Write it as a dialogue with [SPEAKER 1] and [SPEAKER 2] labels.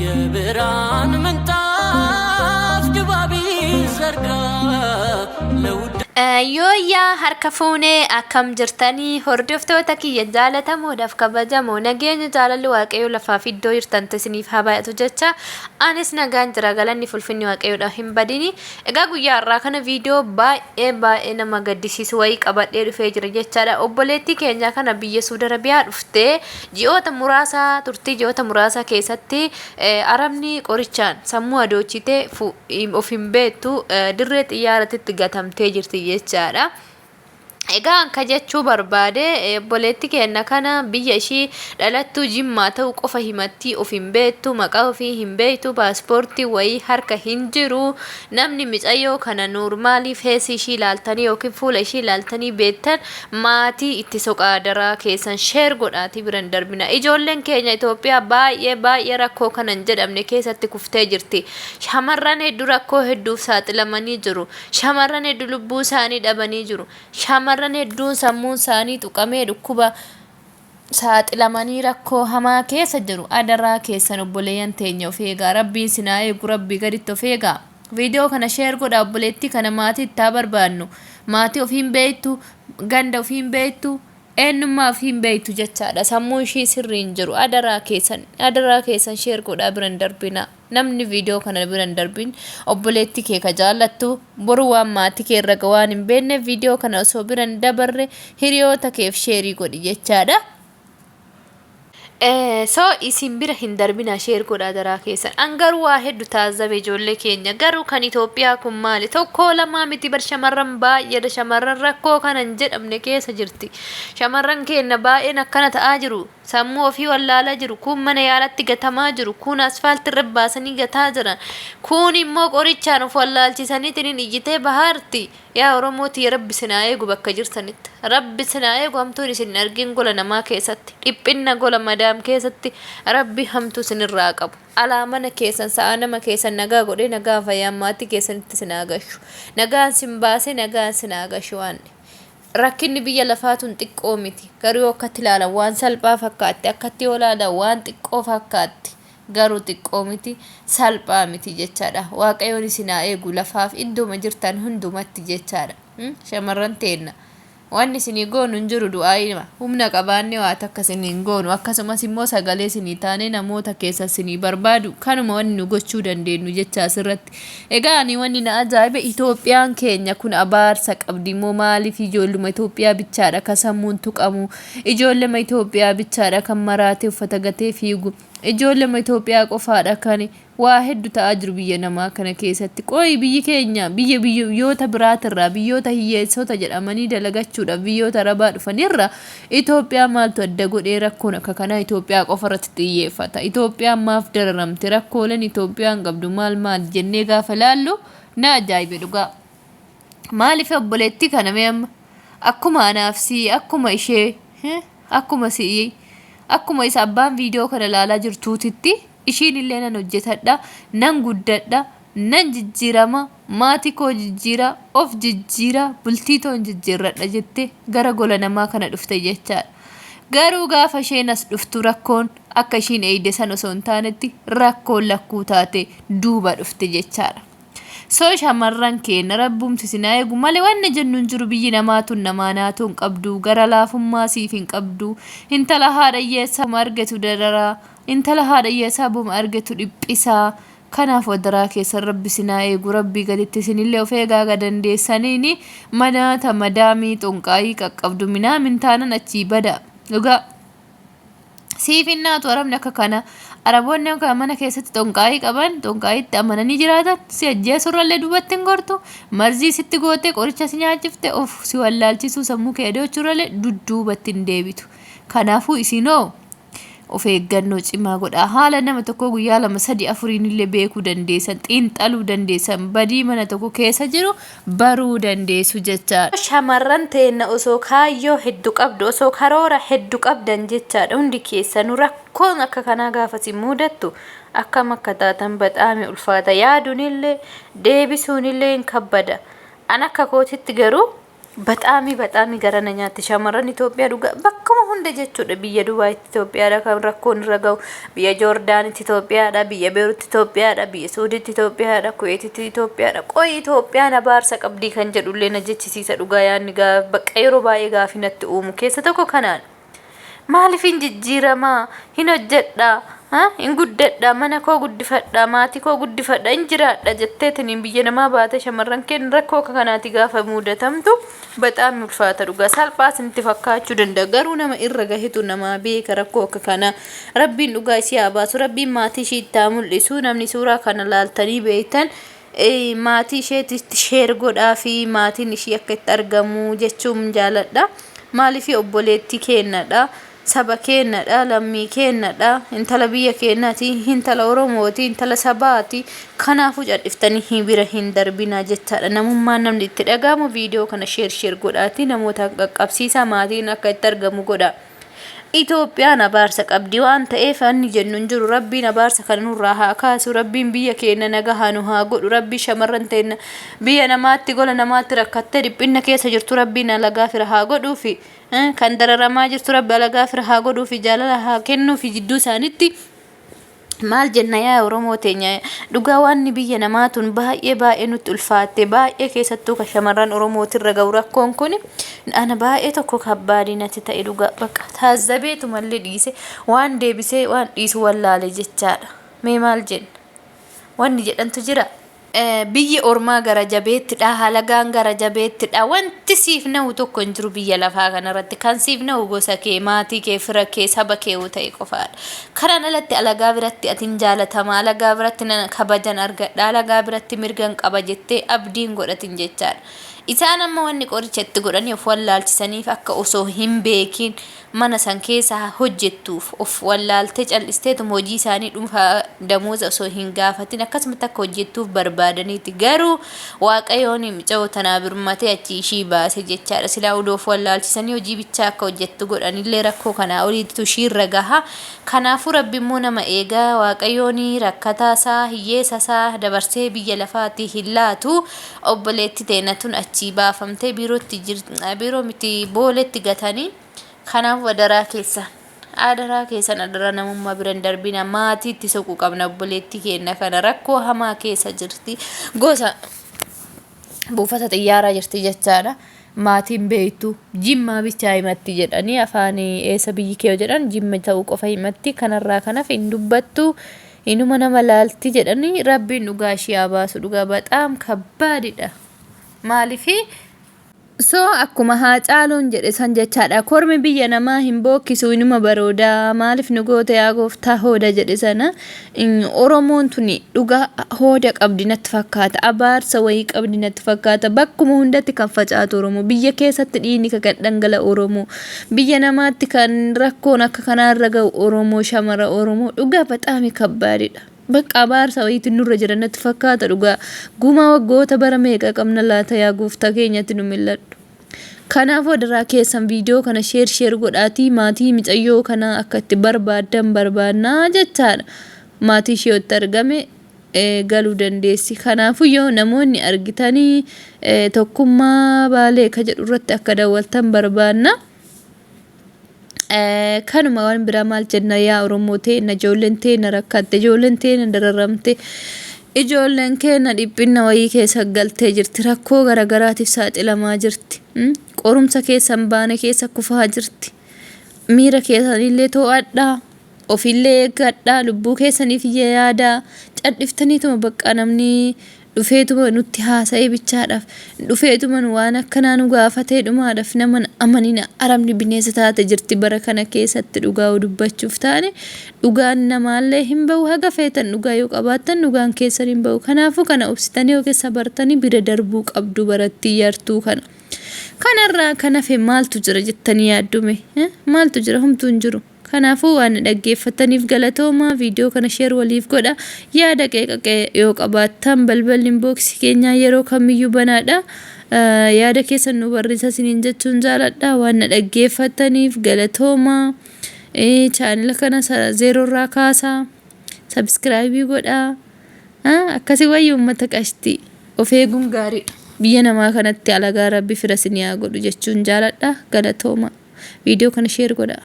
[SPEAKER 1] የብርሃን ምንጣፍ ድባቢ ዘርጋ
[SPEAKER 2] Yooyyaa harka fuunee akkam jirtanii hordoftoota kiyya jaalatamuudhaaf kabajamoo nageenya jaalalli waaqayyoo lafaaf iddoo jirtan isiniif haa baay'atu jecha anis nagaan jira galanni fulfinni waaqayyoodhaaf hin badini. Egaa guyyaa har'aa kana viidiyoo baay'ee nama gaddisiisu wayii qabadhee dhufee jira jechaadha. Obboleettii keenya kana biyya Suudi Arabiyaa dhuftee ji'oota muraasa keessatti arabni qorichaan sammuu adoochitee of hin beektu dirree xiyyaaratitti gatamtee jirti jechaadha. Egaa akka jechuu barbaade obboleettii keenya kana biyya ishii dhalattuu Jimmaa ta'uu qofa himatti of hin beektu maqaa ofii hin beektu paaspoortii wayii harka hin jiru namni micayyoo kana noormaalii feesii ishii ilaaltanii yookiin fuula ishii ilaaltanii beektan maatii itti soqaadaraa keessan sheer godhaatii biran darbina. Ijoolleen keenya Itoophiyaa baay'ee rakkoo kanan jedhamne keessatti kuftee jirti. Shamarran hedduu rakkoo hedduuf saaxilamanii jiru. Shamarran hedduu lubbuu isaanii dhabanii jiru. Shamarran hedduun sammuun isaanii tuqamee dhukkuba saaxilamanii rakkoo hamaa keessa jiru. Adaraa keessan obboleeyyan teenya of eegaa. Rabbiin sinaa eegu rabbii gaditti of eegaa. Viidiyoo kana sheer godha obboleettii kana maatii itti barbaannu. Maatii of hin beektu, ganda of hin beektu, eenyummaa of hin beektu jechaadha. Sammuu ishii sirriin jiru. Adaraa keessan sheer godhaa biran darbina. Namni viidiyoo kana biran darbin obboleettii kee ka jaallattu boru waan maatii kee irra gawaan hin beekne viidiyoo kana osoo biran dabarre hiriyoota keef sheerii godhi jechaadha. So isin bira hin darbina sheer godha adaraa keessan. Angaruu waa hedduu taazzabe ijoollee keenya garuu kan Itoophiyaa kun maali tokko lama miti bar shamarran baay'eedha. Shamarran rakkoo kanan jedhamne keessa jirti. Shamarran keenya baay'een akkana ta'aa jiru. Sammuu ofii wallaalaa jiru. Kun mana yaalatti gatamaa jiru. Kun asfaaltii irra baasanii gataa jiran. Kun immoo qorichaan of wallaalchisanii tiniin iyyitee bahaarti. Yaa Oromooti Rabbi sinaa eegu bakka jirtanitti. Rabbi sinaa eegu hamtuun isin argin gola namaa keessatti. Dhiphinna gola madaam keessatti Rabbi hamtuu sinirraa qabu. Alaa mana keessan sa'a nama keessan nagaa godhee nagaa fayyaan maatii keessanitti sinaa gashu. Nagaan sin baasee nagaan sinaa gashu waan. Rakkinni biyya lafaatuun xiqqoo miti. Garuu akkatti ilaalan waan salphaa fakkaatti. Akkatti olaalan waan xiqqoo fakkaatti. Garuu xiqqoo miti salphaa miti jechaadha. Waaqayyoon isin haa eegu lafaaf iddooma jirtan hundumatti jechaadha. Shamarran teenna. Waan isinii goonu hin jiru du'aayima. Humna qabaanne waa takka isiniin goonu. Akkasumas immoo sagalee isinii taane namoota keessa isinii barbaadu. Kanuma wanni nu gochuu dandeenyu jecha asirratti. Egaa ani wanni na ajaa'ibe Itoophiyaan keenya kun abaarsa qabdi immoo maaliif ijoolluma Itoophiyaa bichaadha kan sammuun tuqamu. Ijoolluma Itoophiyaa bichaadha kan maraatee uffata gatee fiigu. Ijoolluma Itoophiyaa qofaadha kan waa hedduu ta'aa jiru biyya namaa kana keessatti. Qoyi biyyi keenya biyyoota biraatirraa biyyoota hiyyeessota jedhamanii dalagachuudhaaf biyyoota arabaa dhufanirra Itoophiyaa maaltu adda godhee rakkoon akka kanaa Itoophiyaa qofa irratti xiyyeeffata. Itoophiyaan maaf dararamte rakkooleen Itoophiyaan qabdu maal jennee gaafa laallu na ajaa'ibe dhugaa. Maaliif obboleettii kana meemma akkuma anaafsii akkuma ishee akkuma si'ii akkuma isa abbaan viidiyoo kana laalaa jirtuutitti ishiin illee nan hojjetadha nan guddadha nan jijjiirama maatii koo jijjiira of jijjiira bultii toon jijjiirradha jette gara gola namaa kana dhufte jechaadha. Garuu gaafa isheen as dhuftu rakkoon akka ishiin eeyde san osoo hin taanetti rakkoon lakkuu taate duuba dhufte jechaadha. So shamarran keenya rabbumti sinaa eegu malee waan jennuun jiru biyyi namaatuun namaa naatuun qabdu gara laafummaa siif hin qabdu. Intala haadha hiyyeessaa buma argetu dararaa. Intala haadha hiyyeessaa buma argetu dhiphisaa. Kanaaf wadaraa keessa rabbi sinaa eegu rabbii gaditti sinillee of eegaa dandeessaniini manaata madaamii xonqaayii qaqqabdu minaamin taanan achii bada. Dhugaa siifinnaatu arabni akka kana araboonni akka mana keessatti xonqaayii qaban xonqaayitti amananii jiraatan si ajjeesurrallee duubatti hin gortu marzii sitti gootee qoricha si nyaachifte of si wallaalchisuu sammuu kee dhoowwachurrallee dudduubatti hin deebitu. Kanaafuu isinoo of eeggannoo cimaa godhaa. Haala nama tokko guyyaa 2-3-4 illee beekuu dandeessan xiinxaluu dandeessan badii mana tokko keessa jiru baruu dandeessu jechaadha. Shamarran teenna osoo kaayyoo hedduu qabdu osoo karoora hedduu qabdan jechaadha hundi keessanuu rakkoon akka kanaa gaafasi mudattu akkam akka taatan badhaame ulfaata yaaduun illee deebisuun illee hin kabbada. An akka kootitti garuu Baxaami garana nyaatti shamarran Itoophiyaa dhugaa bakkuma hunda jechuudha. Biyya Dubaayitti Itoophiyaadha kan rakkoon irra ga'u, biyya Joordaanitti Itoophiyaadha, biyya Beeruutti Itoophiyaadha, biyya Suuditti Itoophiyaadha, Kuweetitti Itoophiyaadha. Qoyi Itoophiyaan abaarsa qabdii kan jedhullee na jechisiisa dhugaa yaanni bakka yeroo baay'ee gaafii natti uumu keessa tokko kanaan. Maaliif hin jijjiiramaa hin hojjedhaa? In guddadha mana koo guddifadha maatii koo guddifadha in jiraadha jetteetiin biyya namaa baate shamarran keenya rakkoo kanaati gaafa mudatamtu bexaam ulfaata dhugaa salphaas itti fakkaachuu danda'a garuu nama irra gahitu nama beeka rakkoo kana rabbiin dhugaa isii haa baasu rabbiin maatii ishii itti mul'isu namni suuraa kana laaltanii beektan maatii isheetitti sheer godhaa fi maatiin ishii akka itti argamu jechuun jaaladha maaliif obboleettii kennadha. Saba kennadha lammii kennadha intala biyya kennati intala oromooti intala sabaati kanaafuu cadhiftanii bira hin darbina jechaadha namummaan namni itti dhagaamu viidiyoo kana sheer godhaati namoota qaqqabsiisa maatiin akka itti argamu godha. Itoophiyaan abaarsa qabdi waan ta'eef anni jennuun jiru rabbiin abaarsa kan nurraa haa kaasu rabbiin biyya keenya nagahaa nu haa godhu rabbii shamarran teenya biyya namaatti gola namaatti rakkattee dhiphinna keessa jirtu rabbiin alagaa fira haa godhuufi kan dararamaa jirtu rabbi alagaa fira haa godhuufi jaalala haa kennuufi jidduu isaanitti maal jenna yaa oromoo teenya dhugaa waan biyya namaatuun baay'ee nutti ulfaatte baay'ee keessattuu ka shamarran oromootirra ga'u rakkoon kun ana baay'ee tokko kabbaadii natti ta'e dhugaa bakka taazzabeetu mallee dhiise waan deebisee waan dhiisu wallaale jechaadha mee maal jenna wanni jedhantu jira biyya ormaa gara jabeettidha halagaan gara jabeettidha wanti siif na'u tokko hin jiru biyya lafaa kanarratti kan siif na'u gosa kee maatii kee fira kee saba kee ta'e qofaadha kanaan alatti alagaa biratti atin jaalatama alagaa biratti kabajan argadha alagaa biratti mirgan qaba jettee abdiin godhatin jechaadha isaan amma wanni qorichatti godhanii of wallaalchisaniif akka osoo hin beekin mana san keessa hojjettuuf of wallaaltee callisteetum hojii isaanii dhuunfaa damuuza osoo hin gaafatin akkasumatti akka hojjettuuf barbaadaniiti garuu waaqayyoon mica'oo tanaa birmatee achi ishii baase jechaadha silaa odoo of wallaalchisanii hojii bichaa akka hojjettu godhanillee rakkoo kanaa oliitu ishiirra gaha kanaafuu rabbi immoo nama eegaa waaqayyoon rakkataasaa hiyyeessasaa dabarsee biyya lafaatii hin laatu obboleetti teenatun achi baafamtee biiroo miti booletti gatanii kanaaf adaraa keessan adaraa namummaa biran darbina maatiitti soquu qabna obboleetti keenya kana rakkoo hamaa keessa jirti gosa buufata xiyyaaraa jirti jechaadha maatiin beektu jimmaa bichaa himatti jedhanii afaan eessa biyyi kee jedhan jimma ta'uu qofa himatti kanarraa kanaaf hin dubbattu inuma nama laalti jedhanii rabbiin dhugaa ishii haa baasu dhugaa bexaam kabbaadidha maalifi so akkuma haa caaluun jedhe san jechaadha kormi biyya namaa hin bookkisu inuma baroodaa maaliif nu goote yaa gooftaa hooda jedhe sana oromoon tuni dhugaa hooda qabdi natti fakkaata abaarsa wayii qabdi natti fakkaata bakkuma hundatti kan facaatu oromoo biyya keessatti dhiigni kan dhangala oromoo biyya namaatti kan rakkoon akka kanaarra ga'u oromoo shamara oromoo dhugaa bexaami kabbaadidha bakka abaarsa wayiitti nurra jira natti fakkaata dhugaa gumaa waggoota bara meeqa qabna laata yaa gooftaa keenyatti nu milladhu kanaafuu daraa keessan viidiyoo kana sheer godhaatii maatii micayyoo kana akka itti barbaadan barbaannaa jechaadha maatii isheetti argame galuu dandeessi kanaafuu yoo namoonni argitanii tokkummaa baalee ka jedhu irratti akka daawwaltan barbaanna kanuma waan biraa maal jenna yaa oromoo teenya ijoolleen teenya rakkatte ijoolleen teenya dararamte ijoolleen keenya dhiphina wayii keessa galtee jirti rakkoo garagaraatiif saaxilamaa jirti qorumsa keessan baane keessa kufaa jirti miira keessanillee to'adhaa ofillee eeggadhaa lubbuu keessaniif yaadaa cadhiftaniituma bakka namni dhufeetuma nutti haasa'ee bichaadhaaf dhufeetuma waan akkanaa nu gaafatee dhumaadhaaf nama amanina arabni bineensa taate jirti bara kana keessatti dhugaa dubbachuuf taane dhugaan namaallee hin bahu haga feetan dhugaa yoo qabaattan dhugaan keessan hin bahu kanaafuu kana obsitanii yookiin sabartanii bira darbuu qabdu baratti yartuu kana kanarraa kanafe maaltu jira jettanii yaaddume maaltu jira humtuu hin jiru kanaafuu waan dhaggeeffataniif galatooma viidiyoo kana sheer waliif godha yaada qeeqaqee yoo qabaattan balballi inboxii keenya yeroo kamiyyuu banaadha yaada keessan nu barreessaa isiniin jechuun jaaladha waan dhaggeeffataniif galatooma chaanela kana 0 irraa kaasaa subscribe godha akkasii wayyuu uummata qashtii of eeguun gaariidha biyya namaa kanatti alagaa rabbi fira siniyaa godhu jechuun jaaladha. Galatooma. Viidiyoo kana sheer godha.